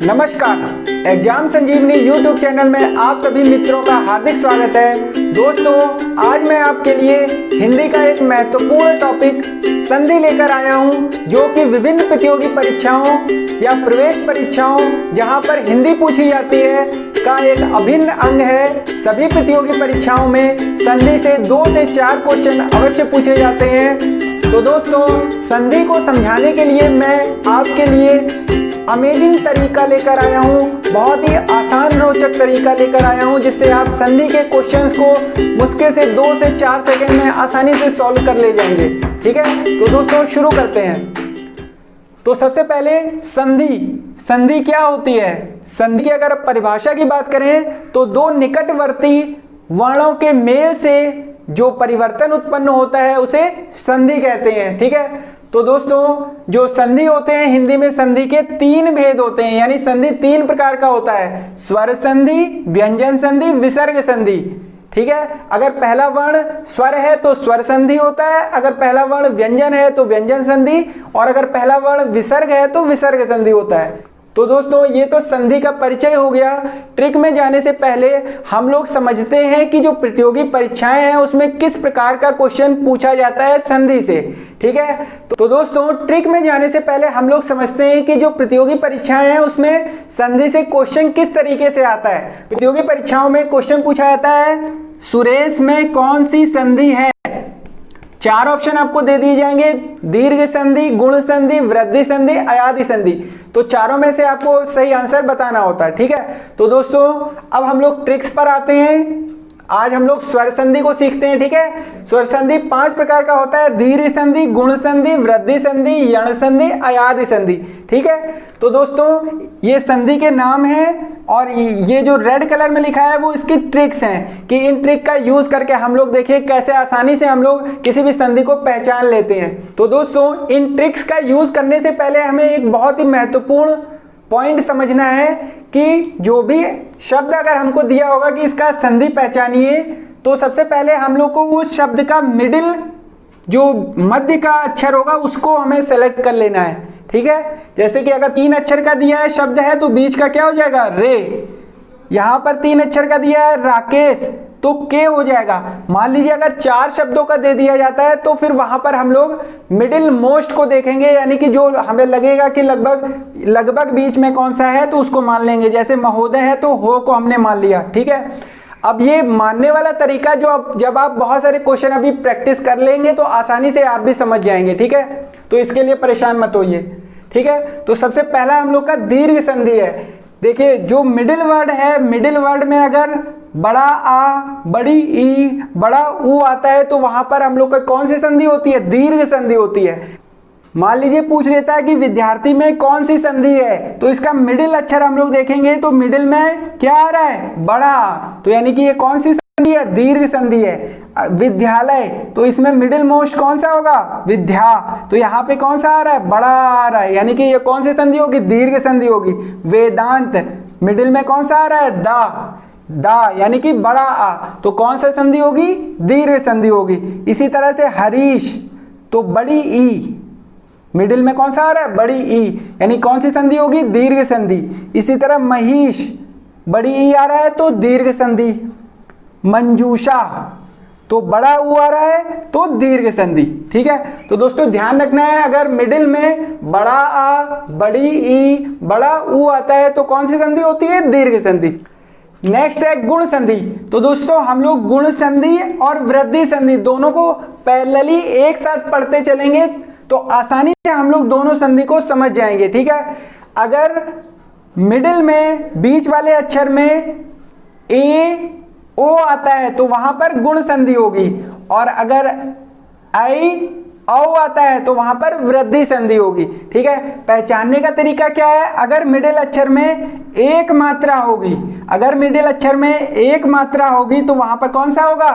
नमस्कार, एग्जाम संजीवनी YouTube channel में आप सभी मित्रों का हार्दिक स्वागत है। दोस्तों, आज मैं आपके लिए हिंदी का एक महत्वपूर्ण टॉपिक संधि लेकर आया हूं, जो कि विभिन्न प्रतियोगी परीक्षाओं या प्रवेश परीक्षाओं जहां पर हिंदी पूछी जाती है का एक अभिन्न अंग है। सभी प्रतियोगी परीक्षाओं में संधि से 2 से 4 क्वेश्चन अवश्य पूछे जाते हैं। तो दोस्तों, संधि को समझाने के लिए मैं आपके लिए अमेजिंग तरीका लेकर आया हूँ, बहुत ही आसान रोचक तरीका लेकर आया हूँ, जिससे आप संधि के क्वेश्चंस को मुश्किल से 2 से 4 सेकंड में आसानी से सॉल्व कर ले जाएंगे। ठीक है, तो दोस्तों शुरू करते हैं। तो सबसे पहले संधि क्या होती है? संधि की अगर परिभाषा की बात करें तो 2 निकटवर्ती वर्णों के मेल से जो परिवर्तन उत्पन्न होता है उसे संधि कहते हैं। ठीक है, तो दोस्तों जो संधि होते हैं, हिंदी में संधि के 3 भेद होते हैं, यानी संधि 3 प्रकार का होता है: स्वर संधि, व्यंजन संधि, विसर्ग संधि। ठीक है, अगर पहला वर्ण स्वर है तो स्वर संधि होता है, अगर पहला वर्ण व्यंजन है तो व्यंजन संधि, और अगर पहला वर्ण विसर्ग है तो विसर्ग संधि होता है। तो दोस्तों ये तो संधि का परिचय हो गया। ट्रिक में जाने से पहले हम लोग समझते हैं कि जो प्रतियोगी परीक्षाएं हैं उसमें किस प्रकार का क्वेश्चन पूछा जाता है संधि से। ठीक है, तो दोस्तों ट्रिक में जाने से पहले हम लोग समझते हैं कि जो प्रतियोगी परीक्षाएं हैं उसमें संधि से क्वेश्चन किस तरीके से आता है। प्रतियोगी परीक्षाओं में क्वेश्चन पूछा जाता है, सुरेश में कौन सी संधि है? 4 ऑप्शन आपको दे दिए जाएंगे: दीर्घ संधि, गुण संधि, वृद्धि संधि, अयाधि संधि। तो चारों में से आपको सही आंसर बताना होता है। ठीक है, तो दोस्तों अब हम लोग ट्रिक्स पर आते हैं। आज हम लोग स्वर संधि को सीखते हैं। ठीक है, स्वर संधि 5 प्रकार का होता है: दीर्घ संधि, गुण संधि, वृद्धि संधि, यण संधि, अयाधि संधि। ठीक है, तो दोस्तों ये संधि के नाम हैं, और ये जो रेड कलर में लिखा है वो इसकी ट्रिक्स हैं कि इन ट्रिक का यूज करके हम लोग देखिए कैसे आसानी से हम लोग किसी भी संधि को पहचान लेते हैं। तो दोस्तों इन ट्रिक्स का यूज करने से पहले हमें एक बहुत ही महत्वपूर्ण पॉइंट समझना है कि जो भी शब्द अगर हमको दिया होगा कि इसका संधि पहचानिए, तो सबसे पहले हम लोग को उस शब्द का मिडिल जो मध्य का अक्षर होगा उसको हमें सेलेक्ट कर लेना है। ठीक है, जैसे कि अगर 3 अक्षर का दिया है शब्द है तो बीच का क्या हो जाएगा? रे। यहां पर 3 अक्षर का दिया है राकेश, तो के हो जाएगा। मान लीजिए अगर 4 शब्दों का दे दिया जाता है तो फिर वहां पर हम लोग मिडिल मोस्ट को देखेंगे, यानी कि जो हमें लगेगा कि लगभग बीच में कौन सा है तो उसको मान लेंगे। जैसे महोदय है तो हो को हमने मान लिया। ठीक है, अब ये मानने वाला तरीका जब आप बहुत सारे क्वेश्चन अभी प्रैक्टिस कर लेंगे तो आसानी से आप भी समझ जाएंगे। ठीक है, तो इसके लिए परेशान मत होइए। ठीक है, तो सबसे पहला हम लोग का दीर्घ संधि है। देखिए जो मिडिल वर्ड है, मिडिल वर्ड में अगर बड़ा आ, बड़ी ई, बड़ा ऊ आता है तो वहां पर हम लोग का कौन सी संधि होती है? दीर्घ संधि होती है। मान लीजिए पूछ लेता है कि विद्यार्थी में कौन सी संधि है, तो इसका मिडिल अक्षर हम लोग देखेंगे तो मिडिल में क्या आ रहा है? बड़ा, तो यानी कि ये कौन सी संधि है? दीर्घ संधि है। विद्यालय, तो इसमें मिडिल मोस्ट कौन सा होगा? विद्या, तो यहाँ पे कौन सा आ रहा है? बड़ा आ रहा है, यानी कि ये कौन सी संधि होगी? दीर्घ संधि होगी। वेदांत, मिडिल में कौन सा आ रहा है? दा, यानी कि बड़ा आ, तो कौन सा संधि होगी? दीर्घ संधि होगी। इसी तरह से हरीश, तो बड़ी ई, मिडिल में कौन सा आ रहा है? बड़ी ई, यानी कौन सी संधि होगी? दीर्घ संधि। इसी तरह महिष, बड़ी ई आ रहा है तो दीर्घ संधि। मंजूषा, तो बड़ा ऊ आ रहा है तो दीर्घ संधि। ठीक है, तो दोस्तों ध्यान रखना है, अगर मिडिल में बड़ा आ, बड़ी ई, बड़ा ऊ आता है तो कौन सी संधि होती है? दीर्घ संधि। नेक्स्ट है गुण संधि। तो दोस्तों हम लोग गुण संधि और वृद्धि संधि दोनों को पैरेलली एक साथ पढ़ते चलेंगे तो आसानी से हम लोग दोनों संधि को समझ जाएंगे। ठीक है, अगर मिडिल में बीच वाले अक्षर में ए ओ आता है तो वहां पर गुण संधि होगी, और अगर आई औ आता है तो वहां पर वृद्धि संधि होगी। ठीक है, पहचानने का तरीका क्या है? अगर मिडिल अक्षर में एक मात्रा होगी, अगर मिडिल अक्षर में एक मात्रा होगी तो वहां पर कौन सा होगा?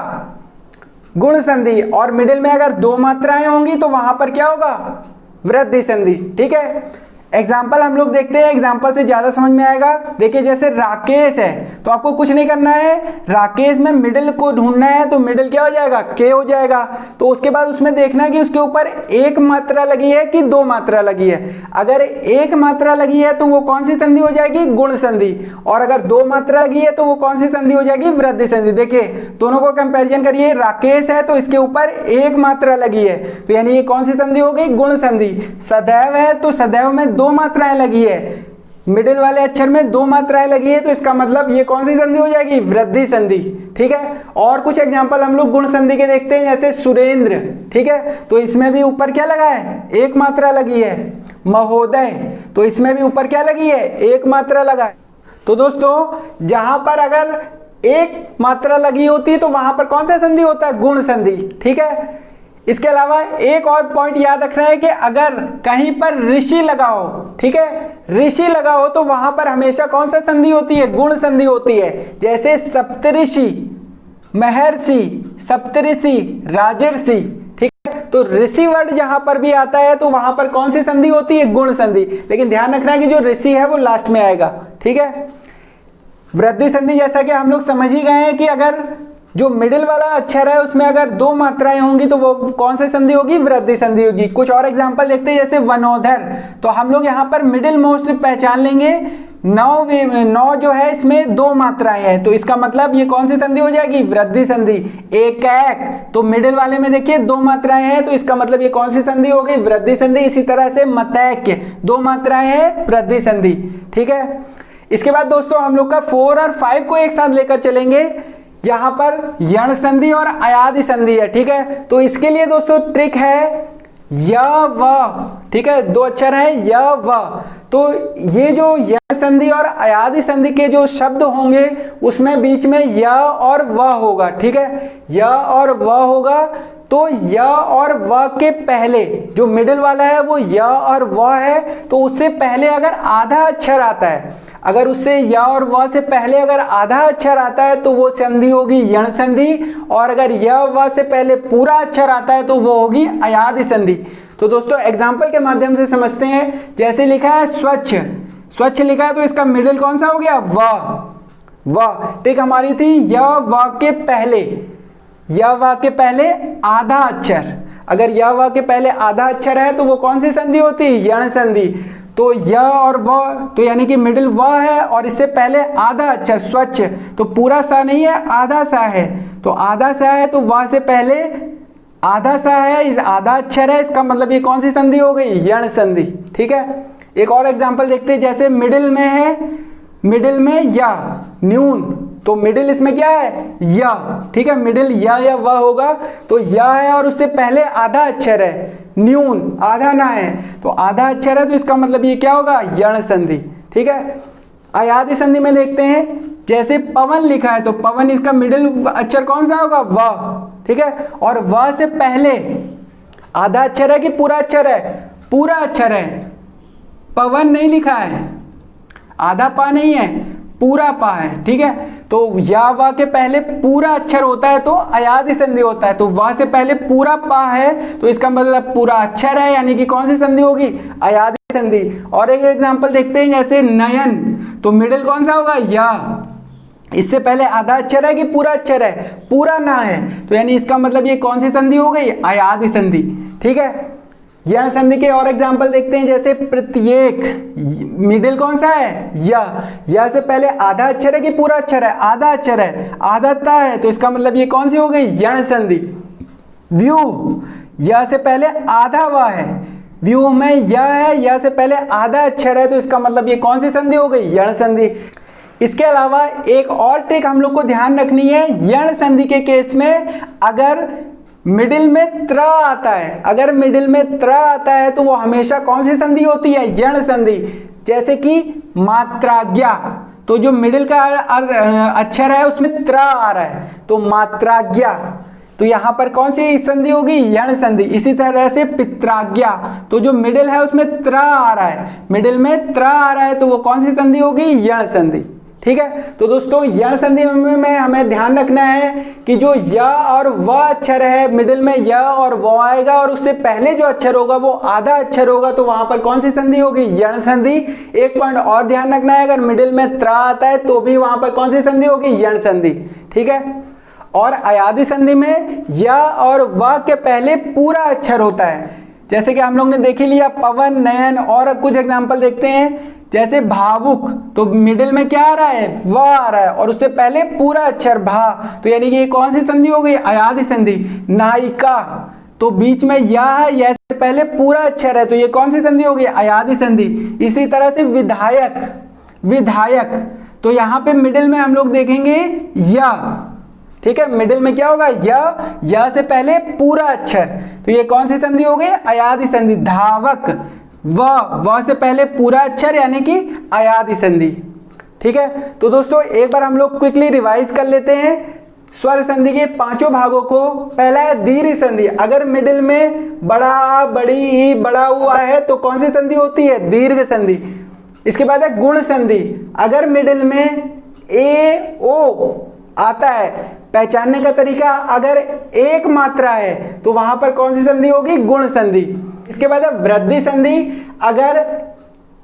गुण संधि, और मिडिल में अगर 2 मात्राएं होंगी तो वहां पर क्या होगा? वृद्धि संधि। ठीक है, एग्जाम्पल हम लोग देखते हैं, एग्जाम्पल से ज्यादा समझ में आएगा। देखिए जैसे राकेश है तो आपको कुछ नहीं करना है, राकेश में मिडिल को ढूंढना है, तो मिडिल क्या हो जाएगा, के हो जाएगा। तो उसके बाद उसमें देखना है कि उसके ऊपर एक मात्रा लगी है कि दो मात्रा लगी है। अगर एक मात्रा लगी है तो वो कौन सी संधि हो जाएगी, गुण संधि। और अगर दो मात्रा लगी है तो वो कौन सी संधि हो जाएगी, वृद्धि संधि। देखिए दोनों को कंपैरिजन करिए, राकेश है तो इसके ऊपर एक मात्रा लगी है, तो यानी ये कौन सी संधि हो गई, गुण संधि। सदैव है तो सदैव में दो मात्राएं लगी है, मिडिल वाले अक्षर में दो मात्राएं लगी है, तो इसका मतलब ये कौन सी संधि हो जाएगी, वृद्धि संधि। ठीक है, और कुछ एग्जांपल हम लोग गुण संधि के देखते हैं, जैसे सुरेंद्र। ठीक है, तो इसमें भी ऊपर क्या लगा है, एक मात्रा लगी है। महोदय, तो इसमें भी ऊपर क्या लगी है, एक मात्रा लगा है। तो दोस्तों जहां पर अगर एक मात्रा लगी होती है तो वहां पर कौन सा संधि होता है, गुण संधि। ठीक है, इसके अलावा एक और पॉइंट याद रखना है कि अगर कहीं पर ऋषि लगा हो, ठीक है, ऋषि लगा हो तो वहां पर हमेशा कौन सा संधि होती है, गुण संधि होती है। जैसे सप्तऋषि, महर्षि, सप्तऋषि, राजर्षि। ठीक है, तो ऋषि वर्ड जहां पर भी आता है तो वहां पर कौन सी संधि होती है, गुण संधि। लेकिन ध्यान रखना है कि जो ऋषि है वो लास्ट में आएगा। ठीक है, वृद्धि संधि जैसा कि हम लोग समझ ही गए हैं कि अगर जो मिडिल वाला अक्षर है उसमें अगर दो मात्राएं होंगी तो वो कौन सी संधि होगी, वृद्धि संधि होगी। कुछ और एग्जांपल देखते हैं, जैसे वनोधर, तो हम लोग यहाँ पर मिडिल मोस्ट पहचान लेंगे। नौ जो है इसमें दो मात्राएं हैं, तो इसका मतलब ये कौन सी संधि हो जाएगी, वृद्धि संधि। एक, तो मिडिल वाले में देखिए दो मात्राएं हैं, तो इसका मतलब ये कौन सी संधि हो गई, वृद्धि संधि। इसी तरह से मतैक्य, दो मात्राएं हैं, वृद्धि संधि। ठीक है, इसके बाद दोस्तों हम लोग का 4 और 5 को एक साथ लेकर चलेंगे। यहां पर यण संधि और अयादि संधि है। ठीक है, तो इसके लिए दोस्तों ट्रिक है य व। ठीक है, दो अक्षर है य व, तो ये जो यण संधि और अयादि संधि के जो शब्द होंगे उसमें बीच में य और व होगा। ठीक है, य और व होगा, तो य और व के पहले जो मिडिल वाला है वो य और व है, तो उससे पहले अगर आधा अक्षर आता है, अगर उससे य और व से पहले अगर आधा अक्षर आता है तो वो संधि होगी यण संधि, और अगर य व से पहले पूरा अक्षर आता है तो वो होगी अयादि संधि। तो दोस्तों एग्जाम्पल के माध्यम से समझते हैं। जैसे लिखा है स्वच्छ, स्वच्छ लिखा है तो इसका मिडिल कौन सा हो गया, व। ठीक, हमारी थी य व के पहले, य व के पहले आधा अक्षर, अगर य व के पहले आधा अक्षर है तो वो कौन सी संधि होती है, यण संधि। तो य और व, तो यानी कि मिडिल व है और इससे पहले आधा अक्षर स्वच्छ, तो पूरा सा नहीं है, आधा सा है, तो आधा सा है तो व से पहले आधा सा है, इस आधा अक्षर है, इसका मतलब ये कौन सी संधि हो गई, यण संधि। ठीक है, एक और एग्जांपल देखते हैं। जैसे मिडिल में है, मिडिल में या, न्यून, तो मिडिल इसमें क्या है, या। ठीक है, मिडिल या व होगा, तो या है और उससे पहले आधा अक्षर है, न्यून, आधा ना है, तो आधा अक्षर है, तो इसका मतलब ये क्या होगा, यण संधि। ठीक है, अयादि संधि में देखते हैं। जैसे पवन लिखा है तो पवन, इसका मिडिल अक्षर कौन सा होगा, व। ठीक है, और व से पहले आधा अक्षर है कि पूरा अक्षर है, पूरा अक्षर है, पवन नहीं लिखा है, आधा पा नहीं है, पूरा पा है। ठीक है, तो या व के पहले पूरा अक्षर होता है तो अयादि संधि होता है, तो व से पहले पूरा पा है तो इसका मतलब पूरा अक्षर है, यानी कि कौन सी संधि होगी, अयादि संधि। और एक एग्जांपल देखते हैं, जैसे नयन, तो मिडिल कौन सा होगा, या, इससे पहले आधा अक्षर है कि पूरा अक्षर है, पूरा ना है, तो यानी इसका मतलब ये कौन सी संधि हो गई, अयादि संधि। ठीक है, यह संधि के और एग्जांपल देखते हैं। जैसे प्रत्येक, मिडिल कौन सा है, या से पहले आधा अक्षर है कि पूरा अक्षर है, आधा अक्षर है, आधा ता है, तो इसका मतलब ये कौन सी हो गई, यण संधि। व्यू, या से पहले आधा व है, व्यू में यह है, या से पहले आधा अक्षर है, तो इसका मतलब ये कौन सी संधि हो गई, यण संधि। इसके अलावा एक और ट्रिक हम लोग को ध्यान रखनी है, यण संधि के केस में अगर मिडिल में त्र आता है, अगर मिडिल में त्र आता है तो वो हमेशा कौन सी संधि होती है, यण संधि। जैसे कि मात्राज्ञा, तो जो मिडिल का अक्षर है उसमें त्र आ रहा है, तो मात्राज्ञा, तो यहां पर कौन सी संधि होगी, यण संधि। इसी तरह से पित्राज्ञा, तो जो मिडिल है उसमें त्र आ रहा है, मिडिल में त्र आ रहा है तो वो कौन सी संधि होगी, यण संधि। ठीक है। तो दोस्तों यण संधि में हमें ध्यान रखना है कि जो य और व अक्षर है, मिडिल में य और व आएगा और उससे पहले जो अक्षर होगा वो आधा अक्षर होगा, तो वहां पर कौन सी संधि होगी? यण संधि। एक पॉइंट और ध्यान रखना है, अगर मिडिल में त्र आता है तो भी वहां पर कौन सी संधि होगी? यण संधि, ठीक है। और अयादि संधि में य और व के पहले पूरा अक्षर होता है, जैसे कि हम लोग ने देख ही लिया पवन, नयन, और कुछ एग्जाम्पल देखते हैं। जैसे भावुक, तो मिडिल में क्या आ रहा है? व आ रहा है और उससे पहले पूरा अक्षर भा, तो यानी कि ये कौन सी संधि हो गई? अयादि संधि। नायिका, तो बीच में या है, या से पहले पूरा अक्षर है, तो ये कौन सी संधि हो गई? अयादि संधि। इसी तरह से विधायक, विधायक, तो यहाँ पे मिडिल में हम लोग देखेंगे या, ठीक है, मिडिल में क्या होगा? या से पहले पूरा अक्षर, तो ये कौन सी संधि हो गई? अयादि संधि। धावक, व से पहले पूरा अक्षर यानी कि अयादि संधि, ठीक है। तो दोस्तों एक बार हम लोग क्विकली रिवाइज कर लेते हैं स्वर संधि के पांचों भागों को। पहला है दीर्घ संधि, अगर मिडिल में बड़ा आ, बड़ी ई, बड़ा ऊ है तो कौन सी संधि होती है? दीर्घ संधि। इसके बाद है गुण संधि, अगर मिडिल में ए ओ आता है, पहचानने का तरीका अगर एक मात्रा है तो वहां पर कौन सी संधि होगी? गुण संधि। इसके बाद है वृद्धि संधि, अगर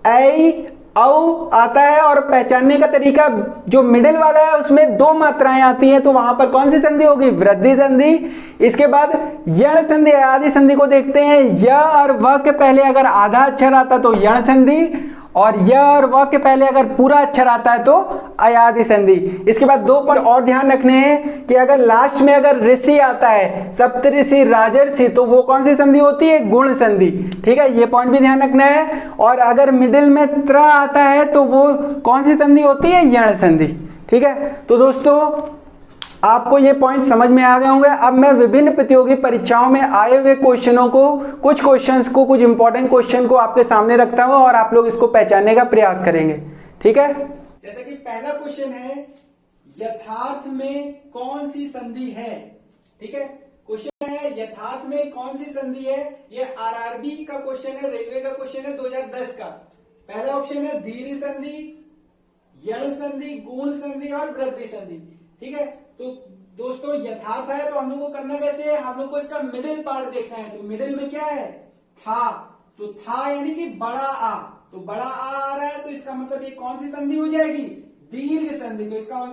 ऐ औ आता है और पहचानने का तरीका जो मिडिल वाला है उसमें दो मात्राएं आती हैं तो वहां पर कौन सी संधि होगी? वृद्धि संधि। इसके बाद यण संधि अयादि संधि को देखते हैं, य और व के पहले अगर आधा अक्षर आता तो यण संधि, और य और व के पहले अगर पूरा अक्षर आता है तो अयादि संधि। इसके बाद दो पॉइंट और ध्यान रखने हैं कि अगर लास्ट में अगर ऋषि आता है, सप्तऋषि, राजर्षि, तो वो कौन सी संधि होती है? गुण संधि, ठीक है, ये पॉइंट भी ध्यान रखना है। और अगर मिडिल में त्र आता है तो वो कौन सी संधि होती है? यण संधि, ठीक है। तो दोस्तों आपको ये पॉइंट समझ में आ गए होंगे। अब मैं विभिन्न प्रतियोगी परीक्षाओं में आए हुए क्वेश्चनों को, कुछ क्वेश्चंस को, कुछ इंपॉर्टेंट क्वेश्चन को आपके सामने रखता हूं और आप लोग इसको पहचानने का प्रयास करेंगे, ठीक है। जैसे कि पहला क्वेश्चन है, यथार्थ में कौन सी संधि है? ठीक है, क्वेश्चन है यथार्थ में कौन सी संधि है। ये आरआरबी का क्वेश्चन है, रेलवे का क्वेश्चन है 2010 का। पहला ऑप्शन है दीर्घ संधि, यण संधि, गुण संधि और वृद्धि संधि, ठीक है। तो दोस्तों यथार्थ है तो हम लोग को करना कैसे है? हम लोग को इसका मिडिल पार्ट देखना है। तो मिडिल में क्या है? था, तो था यानी कि बड़ा आ, तो बड़ा आ रहा है तो इसका मतलब ये कौन सी संधि हो जाएगी? दीर्घ संधि। तो इसका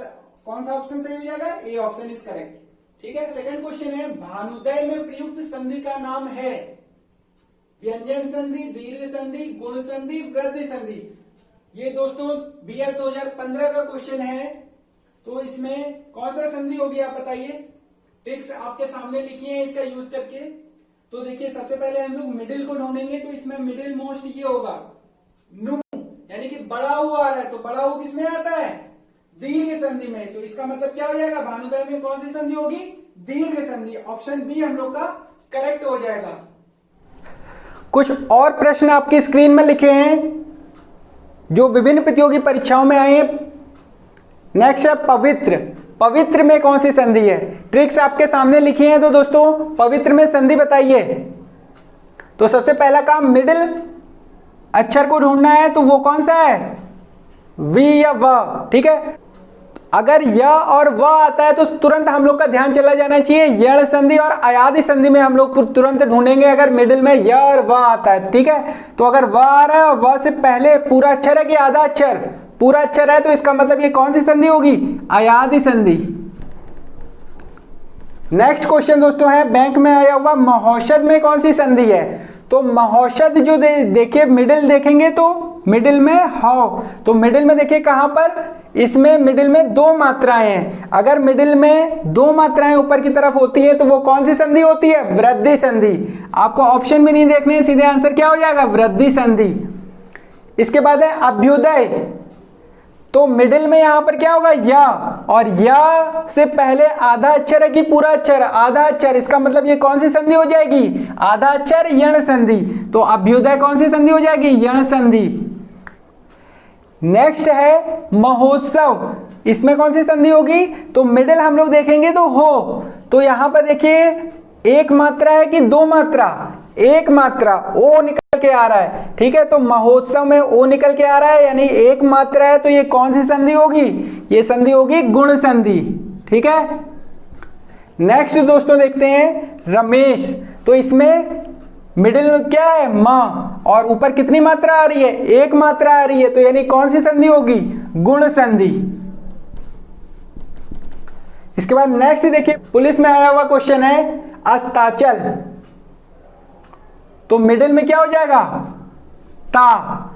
कौन सा ऑप्शन सही हो जाएगा? ए ऑप्शन इज करेक्ट, ठीक है। सेकंड क्वेश्चन है, भानुदय में प्रयुक्त संधि का नाम है? व्यंजन संधि, दीर्घ संधि, गुण संधि, वृद्धि संधि। ये दोस्तों बीएड 2015 का क्वेश्चन है, तो इसमें कौन सा संधि होगी आप बताइए। ट्रिक्स आपके सामने लिखी है इसका यूज करके। तो देखिए सबसे पहले हम लोग मिडिल को ढूंढेंगे, तो इसमें मिडिल मोस्ट ये होगा नु, यानी कि बड़ा ऊ आ रहा है, तो बड़ा ऊ किसमें आता है? दीर्घ संधि में। तो इसका मतलब क्या हो जाएगा? भानुदय में कौन सी संधि होगी? दीर्घ संधि। ऑप्शन बी हम लोग का करेक्ट हो जाएगा। कुछ और प्रश्न आपकी स्क्रीन में लिखे हैं जो विभिन्न प्रतियोगी परीक्षाओं में आए हैं। नेक्स्ट है पवित्र, पवित्र में कौन सी संधि है? ट्रिक्स आपके सामने लिखी है, तो दोस्तों पवित्र में संधि बताइए। तो सबसे पहला काम मिडिल अक्षर को ढूंढना है, तो वो कौन सा है? वी या व, ठीक है। अगर य और व आता है तो तुरंत हम लोग का ध्यान चला जाना चाहिए यण संधि और अयादि संधि में हम लोग तुरंत ढूंढेंगे अगर मिडिल में य और व आता है, ठीक है। तो अगर व आ रहा है और व से पहले पूरा अक्षर है कि आधा अक्षर? पूरा अक्षर है, तो इसका मतलब ये कौन सी संधि होगी? अयादि संधि। नेक्स्ट क्वेश्चन दोस्तों है, बैंक में आया हुआ महौषध में कौन सी संधि है? तो महौषध जो देखिए मिडिल देखेंगे तो मिडिल में हौ, तो मिडिल में देखिए कहां पर? इसमें मिडिल में दो मात्राएं हैं। अगर मिडिल में दो मात्राएं ऊपर की तरफ होती है तो वो कौन सी संधि होती है? वृद्धि संधि। आपको ऑप्शन भी नहीं देखने, सीधे आंसर क्या हो जाएगा? वृद्धि संधि। इसके बाद है अभ्युदय, तो मिडिल में यहां पर क्या होगा? या, और या से पहले आधा अक्षर है कि पूरा अक्षर? आधा अक्षर। इसका मतलब ये कौन सी संधि हो जाएगी? आधा अक्षर यण संधि। तो अभ्युदय कौन सी संधि हो जाएगी? यण संधि। नेक्स्ट है महोत्सव, इसमें कौन सी संधि होगी? तो मिडिल हम लोग देखेंगे तो हो, तो यहां पर देखिए एक मात्रा है कि दो मात्रा? एक मात्रा ओ निकल के आ रहा है, ठीक है। तो महोत्सव में ओ निकल के आ रहा है यानी एक मात्रा है, तो ये कौन सी संधि होगी? ये संधि होगी गुण संधि, ठीक है। नेक्स्ट दोस्तों देखते हैं रमेश। तो इसमें मिडिल में क्या है? म, और ऊपर कितनी मात्रा आ रही है? एक मात्रा आ रही है, तो यानी कौन सी संधि होगी? गुण संधि। इसके बाद नेक्स्ट देखिए, पुलिस में आया हुआ क्वेश्चन है अस्ताचल। तो मिडिल में क्या हो जाएगा? ता।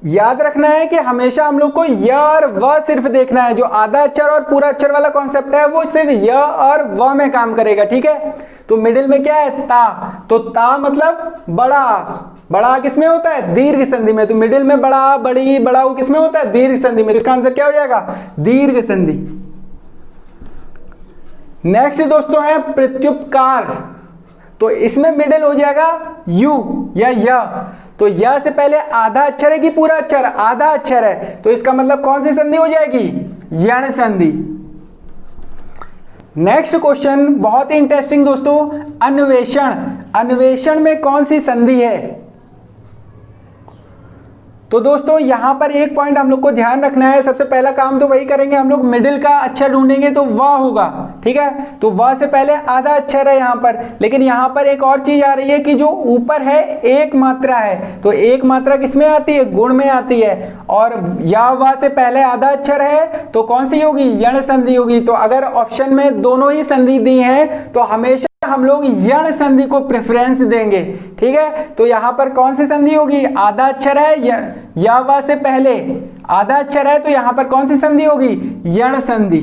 याद रखना है कि हमेशा हम लोग को य और व सिर्फ देखना है। जो आधा अक्षर और पूरा अक्षर वाला कॉन्सेप्ट है वो सिर्फ य और व में काम करेगा, ठीक है। तो मिडिल में क्या है? ता। तो ता मतलब बड़ा। बड़ा किस में होता है? दीर्घ संधि में। तो मिडिल में बड़ा, बड़ी, बड़ा किस में होता है? दीर्घ संधि में। तो इसका आंसर क्या हो जाएगा? दीर्घ संधि। नेक्स्ट दोस्तों है प्रत्युपकार। तो इसमें मिडिल हो जाएगा यू या य। तो य से पहले आधा अक्षर है कि पूरा अक्षर? आधा अक्षर है, तो इसका मतलब कौन सी संधि हो जाएगी? यण संधि। नेक्स्ट क्वेश्चन बहुत ही इंटरेस्टिंग दोस्तों, अन्वेषण। अन्वेषण में कौन सी संधि है? तो दोस्तों यहां पर एक पॉइंट हम लोग को ध्यान रखना है। सबसे पहला काम तो वही करेंगे हम लोग, मिडिल का अक्षर ढूंढेंगे तो व होगा, ठीक है। तो व से पहले आधा अक्षर है यहां पर, लेकिन यहां पर एक और चीज आ रही है कि जो ऊपर है एक मात्रा है। तो एक मात्रा किस में आती है? गुण में आती है। और या व से पहले आधा अक्षर है तो कौन सी होगी? यण संधि होगी। तो अगर ऑप्शन में दोनों ही संधि दी है तो हमेशा हम लोग यण संधि को प्रेफरेंस देंगे, ठीक है। तो यहां पर कौन सी संधि होगी? आधा अक्षर है, या व से पहले आधा अक्षर है, तो यहां पर कौन सी संधि होगी? यण संधि,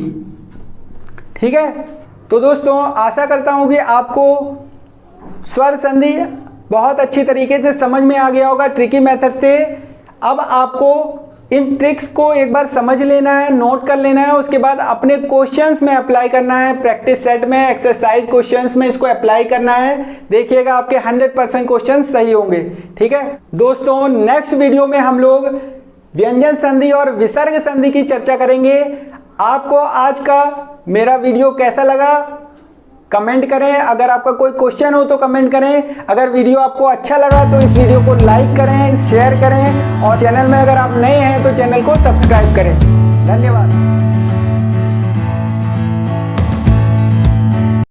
ठीक है। तो दोस्तों आशा करता हूं कि आपको स्वर संधि बहुत अच्छी तरीके से समझ में आ गया होगा ट्रिकी मेथड से। अब आपको इन ट्रिक्स को एक बार समझ लेना है, नोट कर लेना है, उसके बाद अपने क्वेश्चंस में अप्लाई करना है। प्रैक्टिस सेट में, एक्सरसाइज क्वेश्चंस में इसको अप्लाई करना है। देखिएगा आपके 100% क्वेश्चंस सही होंगे, ठीक है दोस्तों। नेक्स्ट वीडियो में हम लोग व्यंजन संधि और विसर्ग संधि की चर्चा करेंगे। आपको आज का मेरा वीडियो कैसा लगा कमेंट करें। अगर आपका कोई क्वेश्चन हो तो कमेंट करें। अगर वीडियो आपको अच्छा लगा तो इस वीडियो को लाइक करें, शेयर करें, और चैनल में अगर आप नए हैं तो चैनल को सब्सक्राइब करें। धन्यवाद।